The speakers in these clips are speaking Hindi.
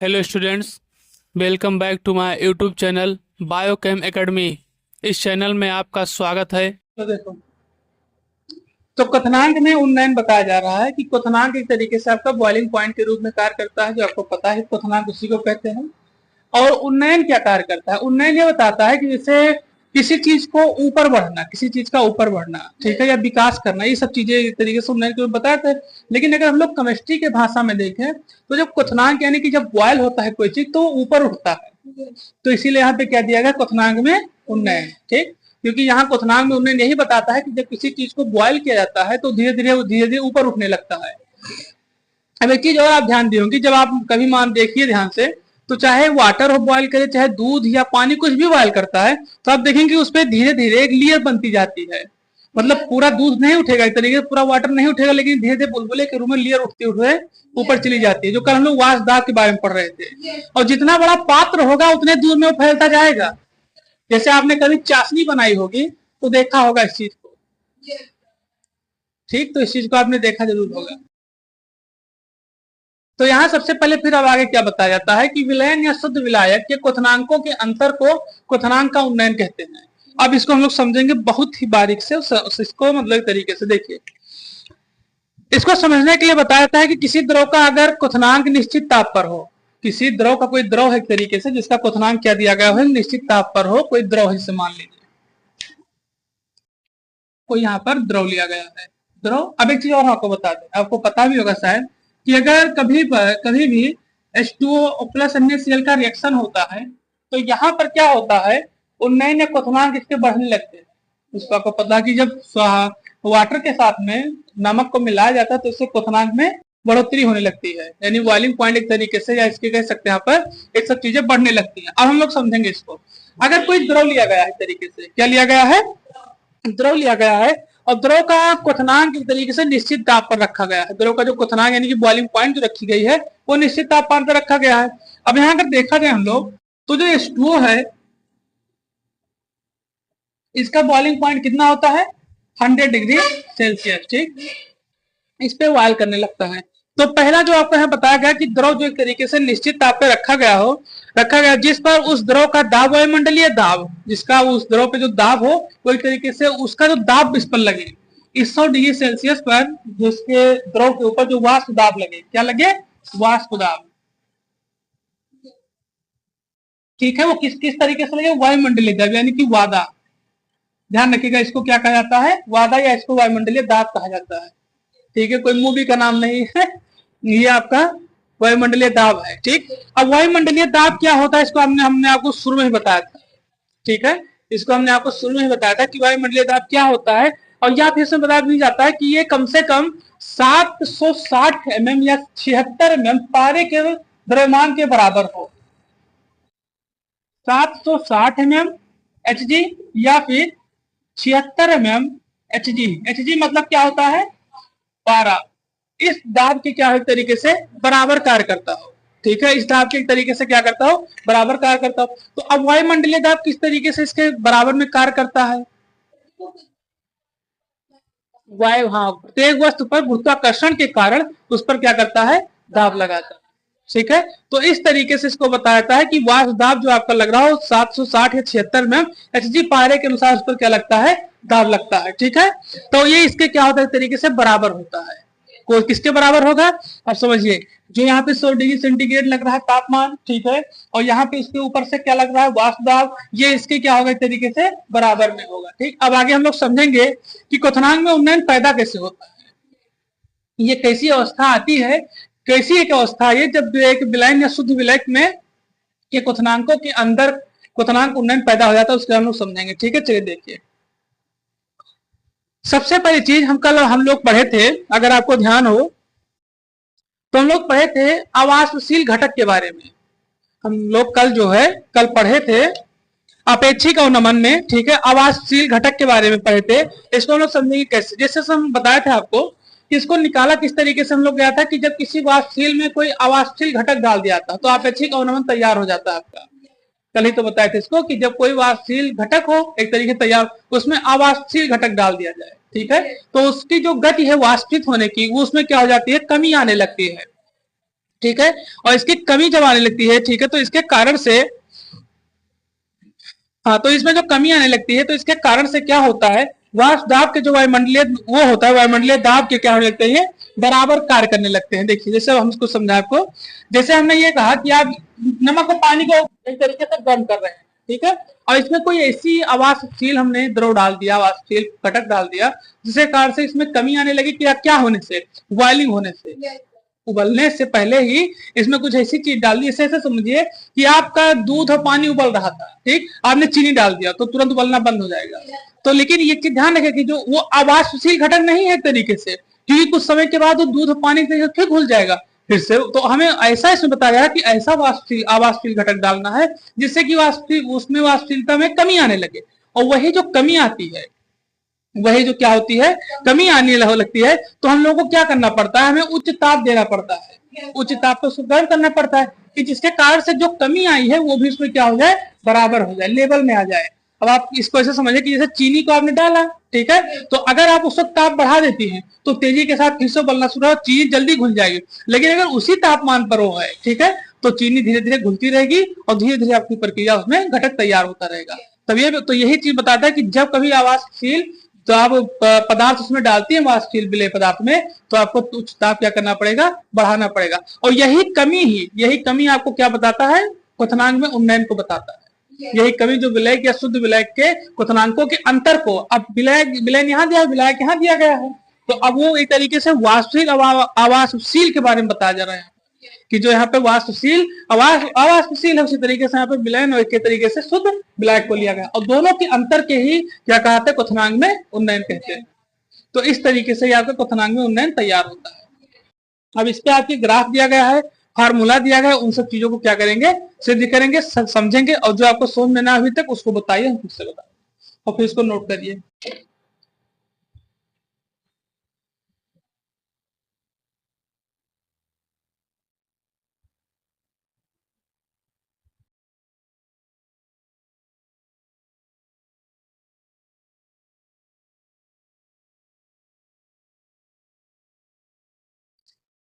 Hello students, welcome back to my YouTube channel Biochem Academy. इस चैनल में आपका स्वागत है। तो देखो, तो क्वथनांक में उन्नयन बताया जा रहा है कि क्वथनांक एक तरीके से आपका बॉइलिंग पॉइंट के रूप में कार्य करता है, जो आपको पता है क्वथनांक उसी को कहते हैं। और उन्नयन क्या कार्य करता है? उन्नयन ये बताता है कि जैसे किसी चीज को ऊपर बढ़ना, किसी चीज का ऊपर बढ़ना, ठीक है, या विकास करना, ये सब चीजें एक तरीके से उन्नयन के रूप में बताते हैं। लेकिन अगर हम लोग केमिस्ट्री के भाषा में देखें तो जब क्वथनांक यानी कि जब बॉयल होता है कोई चीज तो वो ऊपर उठता है, तो इसीलिए यहाँ पे क्या दिया गया, क्वथनांक में उन्नयन। ठीक, क्योंकि यहाँ क्वथनांक में उन्नयन यही बताता है कि जब किसी चीज को बॉयल किया जाता है तो धीरे धीरे ऊपर उठने लगता है। अब एक चीज और आप ध्यान दिए होंगे, जब आप कभी मान देखिए ध्यान से, तो चाहे वाटर हो बॉयल करे, चाहे दूध या पानी कुछ भी बॉयल करता है, तो आप देखेंगे उस पर धीरे धीरे एक लेयर बनती जाती है। मतलब पूरा दूध नहीं उठेगा एक तरीके से, पूरा वाटर नहीं उठेगा, लेकिन धीरे धीरे बुलबुले के रूप में लेयर उठते हुए ऊपर चली जाती है, जो कल हम लोग वाष्प दाब के बारे में पढ़ रहे थे। और जितना बड़ा पात्र होगा उतने दूर में वो फैलता जाएगा। जैसे आपने कभी चाशनी बनाई होगी तो देखा होगा इस चीज को। ठीक, तो इस चीज को आपने देखा जरूर होगा। तो यहाँ सबसे पहले फिर अब आगे क्या बताया जाता है कि विलयन या शुद्ध विलायक के क्वथनांकों के अंतर को क्वथनांक का उन्नयन कहते हैं। अब इसको हम लोग समझेंगे बहुत ही बारीक से, इसको मतलब तरीके से देखिए। इसको समझने के लिए बताया जाता है कि किसी द्रव का अगर क्वथनांक निश्चित ताप पर हो, किसी द्रव का कोई द्रव है एक तरीके से जिसका क्वथनांक क्या दिया गया है, निश्चित ताप पर हो, कोई द्रव है जिसे मान लीजिए कोई यहाँ पर द्रव लिया गया है। द्रव, अब एक चीज और आपको बता दें, आपको पता भी होगा शायद कि अगर कभी भी H2O प्लस NaCl का रिएक्शन होता है तो यहाँ पर क्या होता है, उन्नयन या क्वथनांक इसके बढ़ने लगते हैं। उसको आपको पता है कि जब वाटर के साथ में नमक को मिलाया जाता है तो इससे क्वथनांक में बढ़ोतरी होने लगती है, यानी बॉइलिंग पॉइंट एक तरीके से, या इसके कह सकते हैं यहाँ पर एक सब चीजें बढ़ने लगती हैं। अब हम लोग समझेंगे इसको। अगर कोई द्रव लिया गया है तरीके से, क्या लिया गया है, द्रव लिया गया है, और द्रव का क्वथनांक एक तरीके से निश्चित ताप पर रखा गया है। द्रव का जो क्वथनांक यानी कि बॉइलिंग पॉइंट जो रखी गई है वो निश्चित तापमान पर रखा गया है। अब यहाँ अगर देखा जाए हम लोग तो जो H2O है इसका बॉइलिंग पॉइंट कितना होता है, 100 डिग्री सेल्सियस। ठीक, इस पे बॉयल करने लगता है। तो पहला जो आपको यहाँ बताया गया कि द्रव जो एक तरीके से निश्चित ताप पे रखा गया जिस पर उस द्रव का दाब, वायुमंडलीय दाब, जिसका उस द्रव पे जो दाब हो वो एक तरीके से उसका जो दाब इस पर लगे, इस 100 डिग्री सेल्सियस पर जिसके द्रव के ऊपर जो वाष्प दाब लगे, क्या लगे, वाष्प दाब। ठीक है, वो किस किस तरीके से लगे, वायुमंडलीय दाब यानी कि वादा। ध्यान रखिएगा, इसको क्या कहा जाता है, वादा, या इसको वायुमंडलीय दाब कहा जाता है। ठीक है, कोई मूवी का नाम नहीं है, ये आपका वायुमंडलीय दाब है। ठीक, अब वायुमंडलीय दाब क्या होता है, इसको हमने आपको शुरू में ही बताया था। ठीक है, इसको हमने आपको शुरू में ही बताया था कि वायुमंडलीय दाब क्या होता है। और यहाँ फिर से बता दिया जाता है कि ये कम से कम 760 mm या 76 mm पारे के द्रव्यमान के बराबर हो। 760 mm Hg या फिर 76 mm Hg। Hg मतलब क्या होता है, पारा। इस दाब के क्या है तरीके से बराबर कार्य करता हो। ठीक है, इस दाब के एक तरीके से क्या करता हो, बराबर कार्य करता हो। तो अब वायुमंडलीय दाब किस तरीके से इसके बराबर में कार्य करता है, वायु, हाँ, प्रत्येक वस्तु पर गुरुत्वाकर्षण के कारण उस पर क्या करता है, दाब लगाता है। ठीक है, तो इस तरीके से इसको बताया जाता है कि वाष्प दाब जो आपका लग रहा हो 760 या 76 में Hg पारे के अनुसार उस पर क्या लगता है, दाब लगता है। ठीक है, तो ये इसके क्या होता है तरीके से बराबर होता है। को किसके बराबर होगा, अब समझिए, जो यहाँ पे 100 डिग्री सेंटीग्रेड लग रहा है तापमान, ठीक है, और यहाँ पे इसके ऊपर से क्या लग रहा है, वाष्प दाब, ये इसके क्या होगा तरीके से बराबर में होगा। ठीक, अब आगे हम लोग समझेंगे कि क्वथनांक में उन्नयन पैदा कैसे होता है, ये कैसी अवस्था आती है, कैसी एक अवस्था है जब एक विलयन या शुद्ध विलायक में के क्वथनांकों के अंदर क्वथनांक उन्नयन पैदा हो जाता है, उसके हम लोग समझेंगे। ठीक है, चलिए देखिए। सबसे पहली चीज हम लोग पढ़े थे, अगर आपको ध्यान हो तो हम लोग पढ़े थे अवाष्पशील घटक के बारे में। हम लोग कल पढ़े थे अपेक्षिक अवनमन में। ठीक है, अवाष्पशील घटक के बारे में पढ़े थे। इसको हम लोग समझेंगे कैसे, जैसे हम बताया था आपको कि इसको निकाला किस तरीके से हम लोग गया था कि जब किसी वाष्पशील में कोई अवाष्पशील घटक डाल दिया था तो अपेक्षिक अवनमन तैयार हो जाता है आपका। कल ही तो बताया था इसको कि जब कोई वाष्पशील घटक हो एक तरीके तैयार, उसमें अवाष्पशील घटक डाल दिया जाए, ठीक है, तो उसकी जो गति है वाष्पित होने की, वो उसमें क्या हो जाती है, कमी आने लगती है। ठीक है, और इसकी कमी जब आने लगती है, ठीक है, तो इसके कारण से, हाँ, तो इसमें जो कमी आने लगती है तो इसके कारण से क्या होता है, वाष्प दाब के जो वायुमंडलीय वो होता है, वायुमंडलीय दाब के क्या होने लगते हैं, बराबर कार्य करने लगते हैं। देखिए जैसे हम इसको समझा आपको, जैसे हमने ये कहा कि आप नमक और पानी को एक तरीके से गर्म कर रहे हैं, ठीक है, और इसमें कोई ऐसी आवासशील हमने द्रव डाल दिया, आवासशील घटक डाल दिया, जिसके कारण से इसमें कमी आने लगी कि क्या होने से, बॉइलिंग होने से, उबलने से पहले ही इसमें कुछ ऐसी चीज डाल दी। ऐसे ऐसे समझिए कि आपका दूध और पानी उबल रहा था, ठीक, आपने चीनी डाल दिया तो तुरंत उबलना बंद हो जाएगा। तो लेकिन ये चीज ध्यान रखें कि जो वो आवासशील घटक नहीं है एक तरीके से, क्योंकि कुछ समय के बाद वो दूध और पानी फिर घुल जाएगा फिर से। तो हमें ऐसा इसमें बताया कि ऐसा आवासशील घटक डालना है जिससे कि उसमें वाष्पशीलता में कमी आने लगे, और वही जो कमी आती है, वही जो क्या होती है, कमी आने लगती है, तो हम लोगों को क्या करना पड़ता है, हमें उच्च ताप देना पड़ता है, उच्च ताप पे उसको गर्म करना पड़ता है कि जिसके कारण से जो कमी आई है वो भी उसमें क्या हो जाए, बराबर हो जाए, लेवल में आ जाए। अब आप इसको ऐसे समझिए कि जैसे चीनी को आपने डाला, ठीक है, तो अगर आप उस वक्त ताप बढ़ा देती हैं तो तेजी के साथ फिर से उबलना शुरू हो, चीनी जल्दी घुल जाएगी। लेकिन अगर उसी तापमान पर वो है, ठीक है, तो चीनी धीरे धीरे घुलती रहेगी और धीरे धीरे आपकी प्रक्रिया उसमें घटक तैयार होता रहेगा। तब ये तो यही चीज बताता है कि जब कभी आवासशील तो आप पदार्थ उसमें डालती है, वाष्पशील विलेय पदार्थ में, तो आपको उच्च ताप क्या करना पड़ेगा, बढ़ाना पड़ेगा। और यही कमी आपको क्या बताता है, क्वथनांक में उन्नयन को बताता है। यही कमी जो विलयक या शुद्ध विलयक के क्वथनांकों के अंतर को, अब विलयन यहाँ दिया है, विलायक यहाँ दिया गया है, तो अब वो एक तरीके से वाष्पशील आवासशील के बारे में बताया जा रहा है कि जो यहाँ पे वाष्पशील अवाष्पशील है, उसी तरीके से यहाँ पे विलयन और एक तरीके से शुद्ध विलायक को लिया गया, और दोनों के अंतर के ही क्या कहते हैं, क्वथनांक में उन्नयन कहते हैं। तो इस तरीके से आपका क्वथनांक में उन्नयन तैयार होता है। अब इस पे आपकी ग्राफ दिया गया है, फार्मूला दिया गया है, उन सब चीजों को क्या करेंगे, सिद्ध करेंगे, समझेंगे, और जो आपको समझ में ना अभी तक उसको बताइए, हम फिर से बताएं और फिर इसको नोट करिए।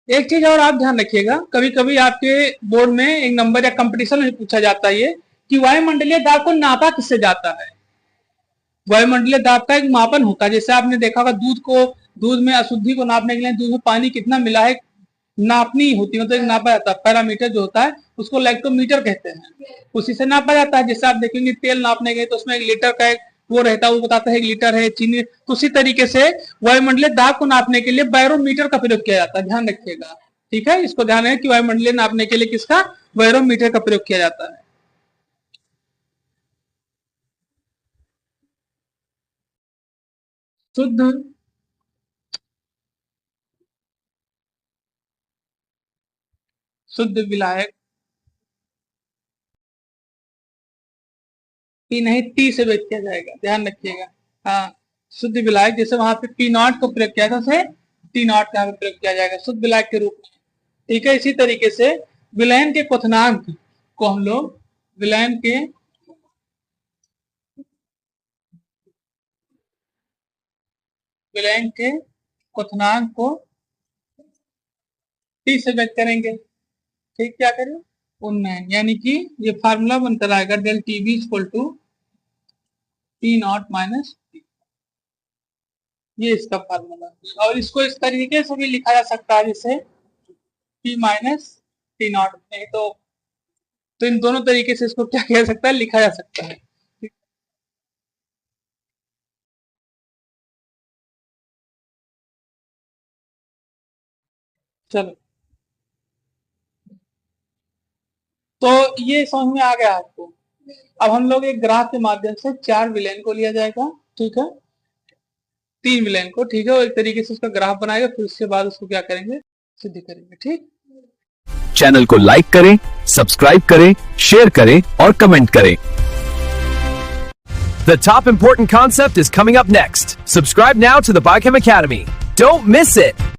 एक चीज और आप ध्यान रखिएगा, कभी कभी आपके बोर्ड में एक नंबर या कंपटीशन में पूछा जाता है कि वायुमंडलीय दाब को नापा किससे जाता है। वायुमंडलीय दाब का एक मापन होता है, जैसे आपने देखा होगा दूध में अशुद्धि को नापने के लिए दूध में पानी कितना मिला है नापनी होती है, मतलब तो नापा जाता है। पैरामीटर जो होता है उसको लैक्टोमीटर कहते हैं, उसी से नापा जाता है। जैसे आप देखेंगे तेल नापने गए तो उसमें 1 लीटर का एक वो रहता है, वो बताता है 1 लीटर है चीनी। तो उसी तरीके से वायुमंडलीय दाब को नापने के लिए बैरोमीटर का प्रयोग किया जाता है, ध्यान रखिएगा, ठीक है, इसको ध्यान है कि वायुमंडलीय नापने के लिए किसका, बैरोमीटर का प्रयोग किया जाता है। शुद्ध विलायक पी नहीं टी से व्यक्त किया जाएगा, ध्यान रखिएगा। हाँ, शुद्ध विलायक, जैसे वहां पे पी नॉट को प्रयोग किया था, उसे टी नॉट का प्रयोग किया जाएगा शुद्ध विलायक के रूप में, ठीक है। इसी तरीके से विलयन के क्वथनांक को हम लोग विलयन के क्वथनांक को टी से व्यक्त करेंगे, ठीक, क्या करें, उन्नयन, यानी कि ये फार्मूला बनकर आएगा del T B equal to T not minus T, ये इसका फार्मूला। और इसको इस तरीके से भी लिखा जा सकता है जैसे टी माइनस टी नॉट, नहीं तो इन दोनों तरीके से इसको क्या किया जा सकता है, लिखा जा सकता है। चलो, तो ये समझ में आ गया आपको। अब हम लोग एक ग्राफ के माध्यम से 4 विलयन को लिया जाएगा, ठीक है, 3 विलयन को, ठीक है, और एक तरीके से उसका ग्राफ बनाएगा, फिर उसके बाद उसको क्या करेंगे, सिद्ध करेंगे, ठीक। चैनल को लाइक करें, सब्सक्राइब करें, शेयर करें और कमेंट करें। The top important concept is coming up next. Subscribe now to the Biochem Academy. Don't miss it.